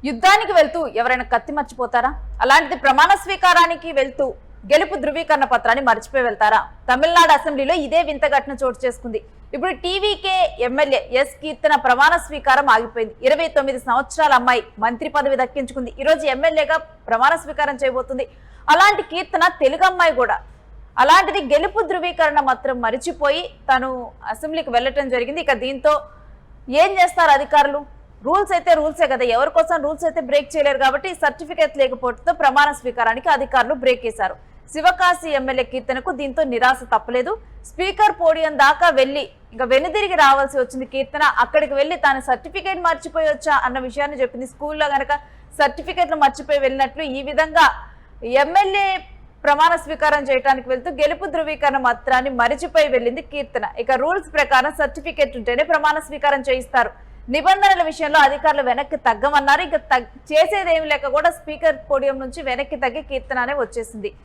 యుద్ధానికి వెళ్తూ ఎవరైనా కత్తి మర్చిపోతారా? అలాంటిది ప్రమాణ స్వీకారానికి వెళ్తూ గెలుపు ధృవీకరణ పత్రాన్ని మర్చిపోయి వెళ్తారా? తమిళనాడు అసెంబ్లీలో ఇదే వింత ఘటన చోటు చేసుకుంది. ఇప్పుడు టీవీకే ఎమ్మెల్యే ఎస్ కీర్తన ప్రమాణ స్వీకారం ఆగిపోయింది. 29 సంవత్సరాల అమ్మాయి మంత్రి పదవి దక్కించుకుంది. ఈ రోజు ఎమ్మెల్యేగా ప్రమాణ స్వీకారం చేయబోతుంది. అలాంటి కీర్తన తెలుగు అమ్మాయి కూడా. అలాంటిది గెలుపు ధృవీకరణ మాత్రం మరిచిపోయి తను అసెంబ్లీకి వెళ్ళటం జరిగింది. ఇక దీంతో ఏం చేస్తారు అధికారులు? రూల్స్ అయితే రూల్సే కదా, ఎవరి కోసం రూల్స్ అయితే బ్రేక్ చేయలేరు. కాబట్టి సర్టిఫికేట్ లేకపోవడంతో ప్రమాణ స్వీకారానికి అధికారులు బ్రేక్ వేశారు. శివకాశి ఎమ్మెల్యే కీర్తనకు దీంతో నిరాశ తప్పలేదు. స్పీకర్ పోడియం దాకా వెళ్లి ఇంకా వెనుదిరిగి రావాల్సి వచ్చింది కీర్తన. అక్కడికి వెళ్లి తాను సర్టిఫికేట్ మర్చిపోయి వచ్చా అన్న విషయాన్ని చెప్పింది. స్కూల్లో గనక సర్టిఫికేట్లు మర్చిపోయి వెళ్ళినట్లు ఈ విధంగా ఎమ్మెల్యే ప్రమాణ స్వీకారం చేయడానికి వెళ్తూ గెలుపు ధృవీకరణ పత్రాన్ని మరిచిపోయి వెళ్ళింది కీర్తన. ఇక రూల్స్ ప్రకారం సర్టిఫికేట్ ఉంటేనే ప్రమాణ స్వీకారం చేయిస్తారు. నిబంధనల విషయంలో అధికారులు వెనక్కి తగ్గమన్నారు. ఇక చేసేదేమి లేక కూడా స్పీకర్ పోడియం నుంచి వెనక్కి తగ్గి కీర్తననే వచ్చేసింది.